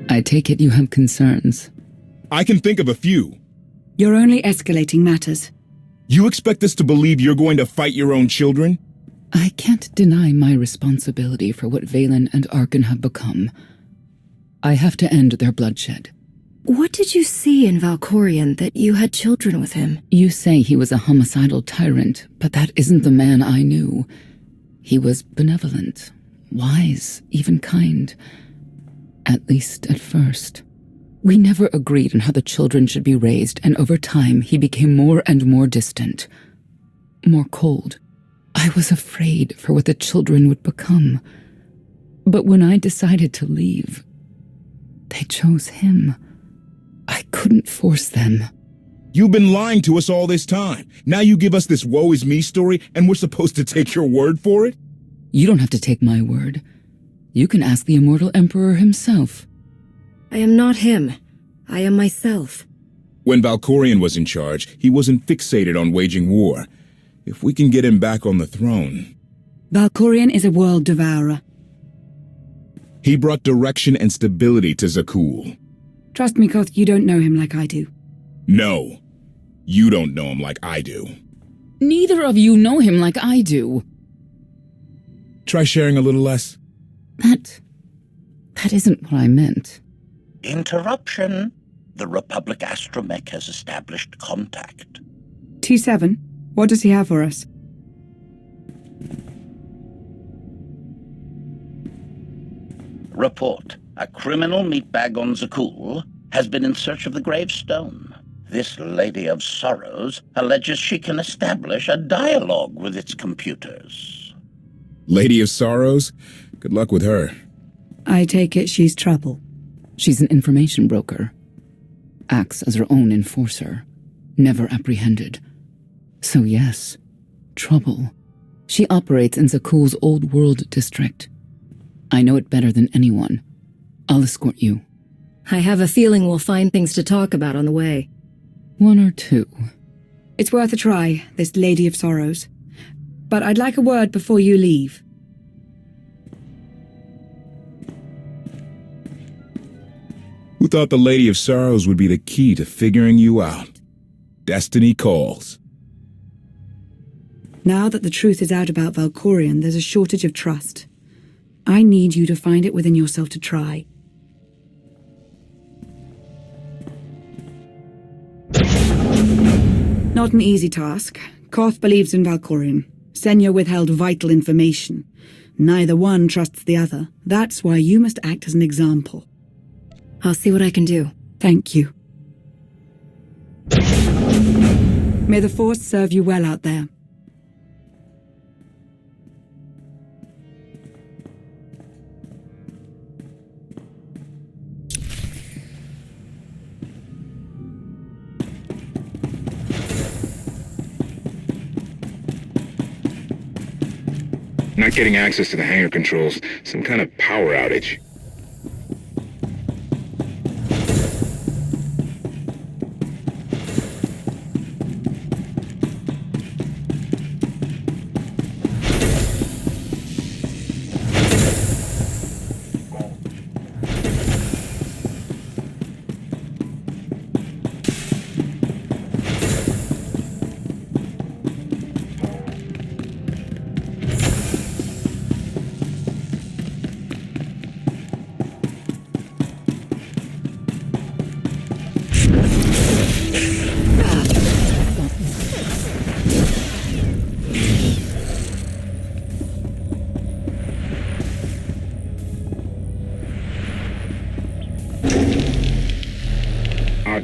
I take it you have concerns. I can think of a few. You're only escalating matters. You expect us to believe you're going to fight your own children? I can't deny my responsibility for what Valen and Arkan have become. I have to end their bloodshed. What did you see in Valkorion that you had children with him? You say he was a homicidal tyrant, but that isn't the man I knew. He was benevolent, wise, even kind. At least at first. We never agreed on how the children should be raised, and over time he became more and more distant. More cold. I was afraid for what the children would become. But when I decided to leave, they chose him. I couldn't force them. You've been lying to us all this time. Now you give us this woe is me story and we're supposed to take your word for it? You don't have to take my word. You can ask the Immortal Emperor himself. I am not him. I am myself. When Valkorion was in charge, he wasn't fixated on waging war. If we can get him back on the throne... Valkorion is a world devourer. He brought direction and stability to Zakul. Trust me, Koth, you don't know him like I do. No, you don't know him like I do. Neither of you know him like I do. Try sharing a little less. That isn't what I meant. Interruption. The Republic astromech has established contact. T7, what does he have for us? Report. A criminal meatbag on Zakul has been in search of the gravestone. This Lady of Sorrows alleges she can establish a dialogue with its computers. Lady of Sorrows? Good luck with her. I take it she's trouble. She's an information broker. Acts as her own enforcer. Never apprehended. So yes, trouble. She operates in Zakul's Old World district. I know it better than anyone. I'll escort you. I have a feeling we'll find things to talk about on the way. One or two. It's worth a try, this Lady of Sorrows. But I'd like a word before you leave. Who thought the Lady of Sorrows would be the key to figuring you out? Destiny calls. Now that the truth is out about Valkorion, there's a shortage of trust. I need you to find it within yourself to try. Not an easy task. Koth believes in Valkorion. Senya withheld vital information. Neither one trusts the other. That's why you must act as an example. I'll see what I can do. Thank you. May the Force serve you well out there. Not getting access to the hangar controls. Some kind of power outage.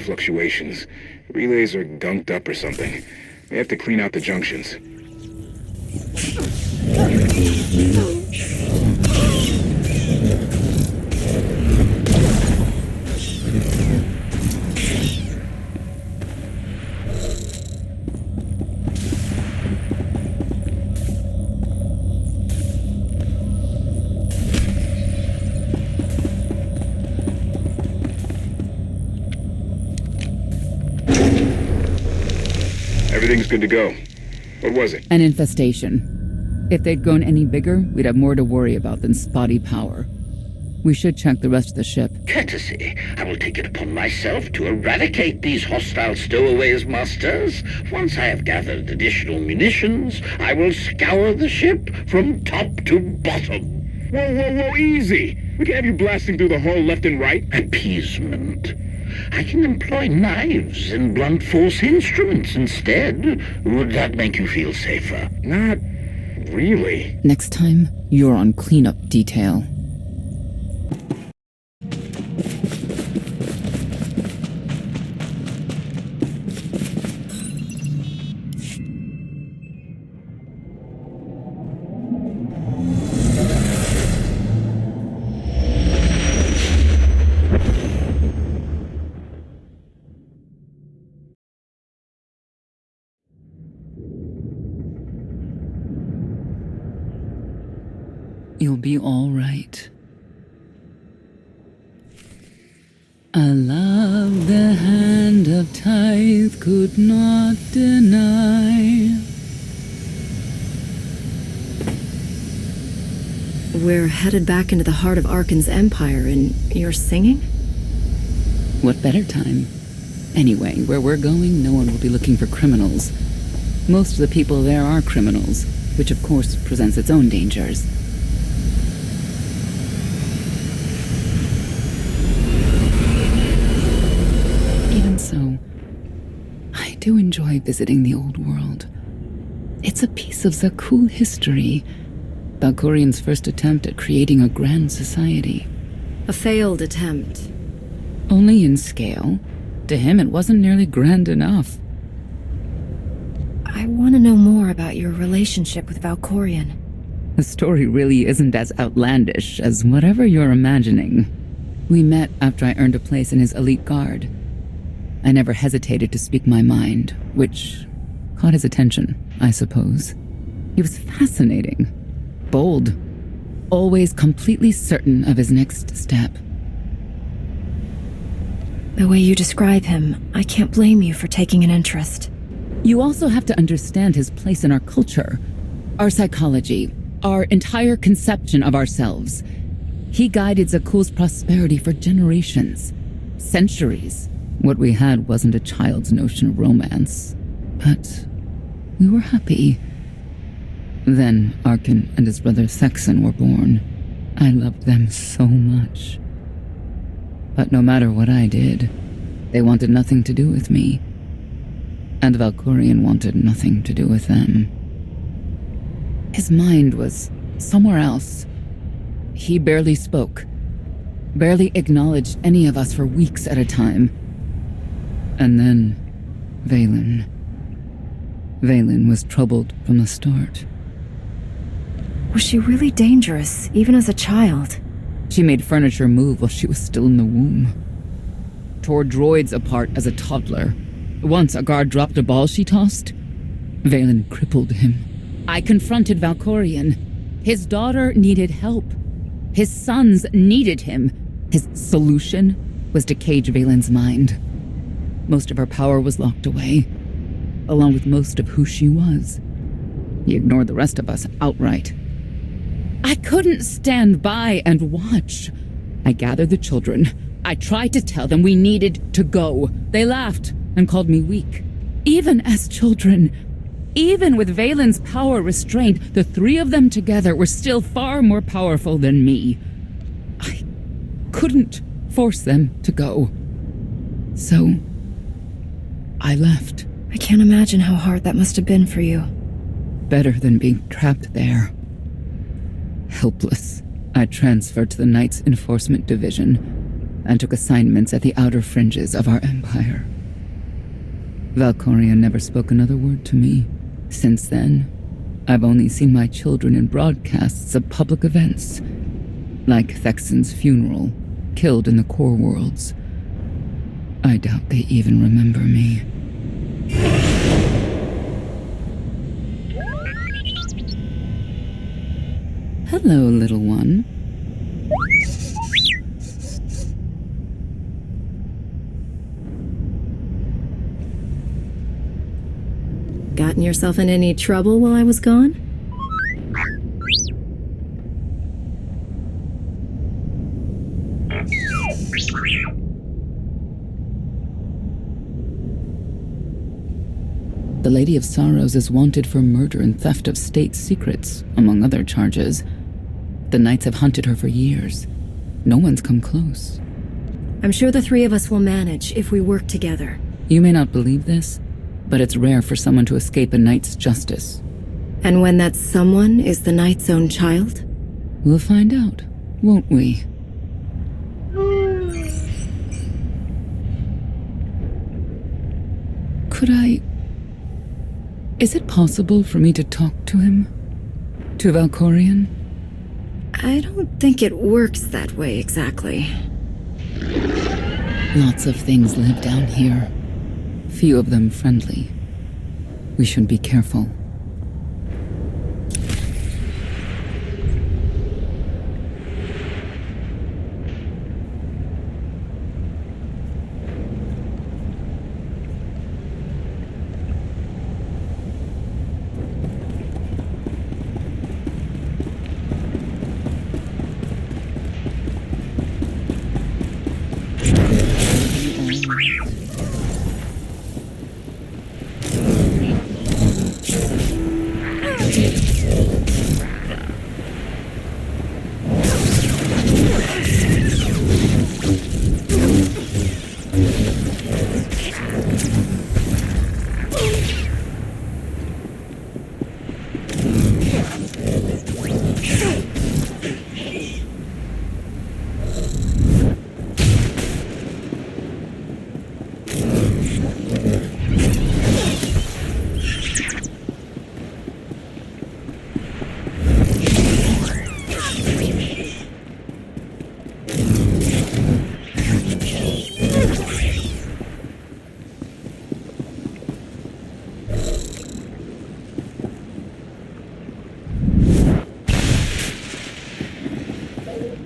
Fluctuations. Relays are gunked up or something. They have to clean out the junctions. Everything's good to go. What was it? An infestation. If they'd grown any bigger, we'd have more to worry about than spotty power. We should check the rest of the ship. Courtesy. I will take it upon myself to eradicate these hostile stowaways, masters. Once I have gathered additional munitions, I will scour the ship from top to bottom. Whoa, easy! We can have you blasting through the hull left and right. Appeasement. I can employ knives and blunt force instruments instead. Would that make you feel safer? Not really. Next time, you're on cleanup detail. You'll be all right. A love the hand of tithe could not deny. We're headed back into the heart of Arkan's empire, and you're singing? What better time? Anyway, where we're going, no one will be looking for criminals. Most of the people there are criminals, which of course presents its own dangers. Even so, I do enjoy visiting the old world. It's a piece of Zakul history. Valkorian's first attempt at creating a grand society. A failed attempt. Only in scale. To him, it wasn't nearly grand enough. I want to know more about your relationship with Valkorian. The story really isn't as outlandish as whatever you're imagining. We met after I earned a place in his elite guard. I never hesitated to speak my mind, which caught his attention, I suppose. He was fascinating. Bold. Always completely certain of his next step. The way you describe him, I can't blame you for taking an interest. You also have to understand his place in our culture, our psychology, our entire conception of ourselves. He guided Zakul's prosperity for generations, centuries. What we had wasn't a child's notion of romance, but we were happy. Then Arkan and his brother Thexan were born. I loved them so much. But no matter what I did, they wanted nothing to do with me. And Valkorian wanted nothing to do with them. His mind was somewhere else. He barely spoke, barely acknowledged any of us for weeks at a time. And then, Vaylin. Vaylin was troubled from the start. Was she really dangerous, even as a child? She made furniture move while she was still in the womb. Tore droids apart as a toddler. Once a guard dropped a ball she tossed. Vaylin crippled him. I confronted Valkorian. His daughter needed help. His sons needed him. His solution was to cage Vaylin's mind. Most of her power was locked away, along with most of who she was. He ignored the rest of us outright. I couldn't stand by and watch. I gathered the children. I tried to tell them we needed to go. They laughed and called me weak. Even as children, even with Vaylin's power restrained, the three of them together were still far more powerful than me. I couldn't force them to go. So, I left. I can't imagine how hard that must have been for you. Better than being trapped there. Helpless, I transferred to the Knights Enforcement Division and took assignments at the outer fringes of our empire. Valkorian never spoke another word to me. Since then, I've only seen my children in broadcasts of public events, like Thexan's funeral, killed in the core worlds. I doubt they even remember me. Hello, little one. Gotten yourself in any trouble while I was gone? The Lady of Sorrows is wanted for murder and theft of state secrets, among other charges. The Knights have hunted her for years. No one's come close. I'm sure the three of us will manage if we work together. You may not believe this, but it's rare for someone to escape a Knight's justice. And when that someone is the Knight's own child? We'll find out, won't we? Could I... Is it possible for me to talk to him? To Valkorion? I don't think it works that way exactly. Lots of things live down here. Few of them friendly. We should be careful.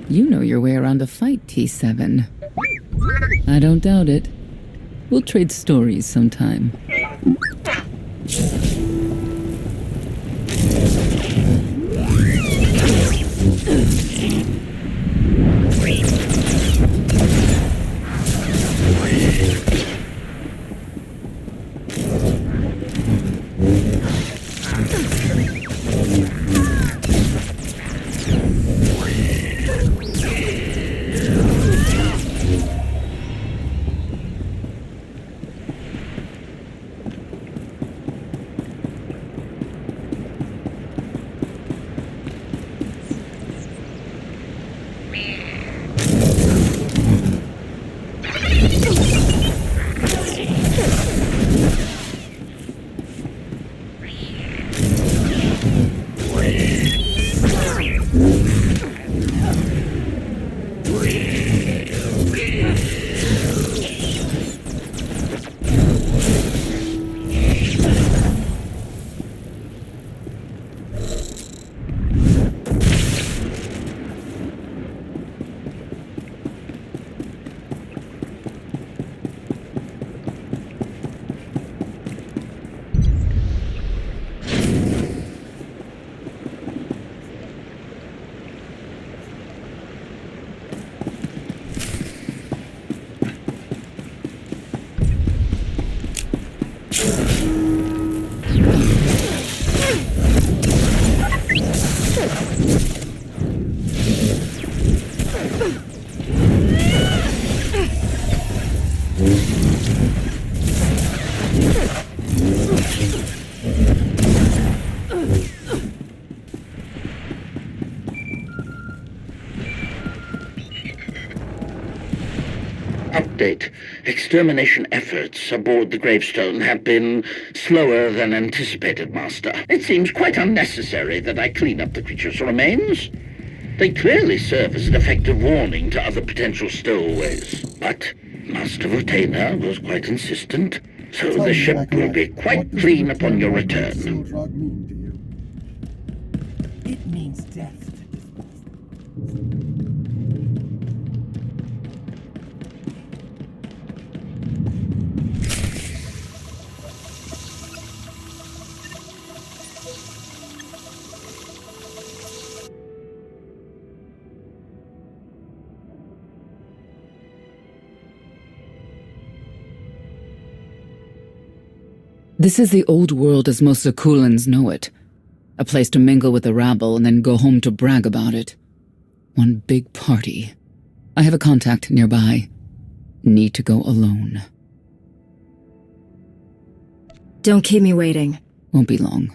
You know your way around a fight, T7. I don't doubt it. We'll trade stories sometime. Update. Extermination efforts aboard the gravestone have been slower than anticipated, Master. It seems quite unnecessary that I clean up the creature's remains. They clearly serve as an effective warning to other potential stowaways. But Master Votena was quite insistent, so the ship will be quite clean upon your return. It means death. This is the old world as most Zakulans know it. A place to mingle with the rabble and then go home to brag about it. One big party. I have a contact nearby. Need to go alone. Don't keep me waiting. Won't be long.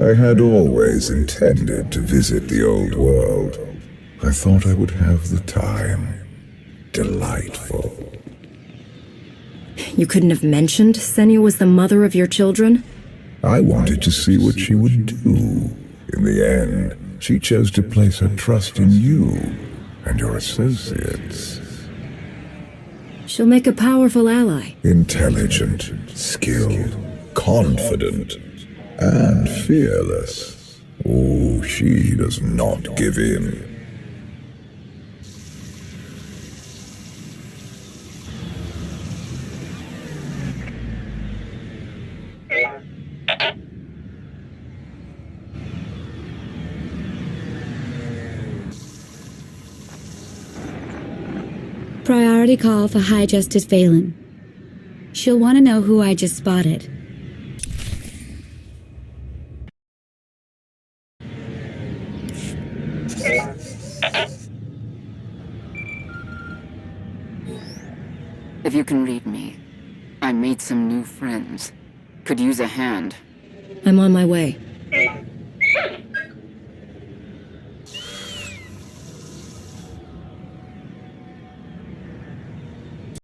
I had always intended to visit the old world. I thought I would have the time. Delightful. You couldn't have mentioned Senya was the mother of your children? I wanted to see what she would do. In the end, she chose to place her trust in you and your associates. She'll make a powerful ally. Intelligent, skilled, confident, and fearless. Oh, she does not give in. Priority call for High Justice Phelan. She'll want to know who I just spotted. If you can read me, I made some new friends. Could use a hand. I'm on my way.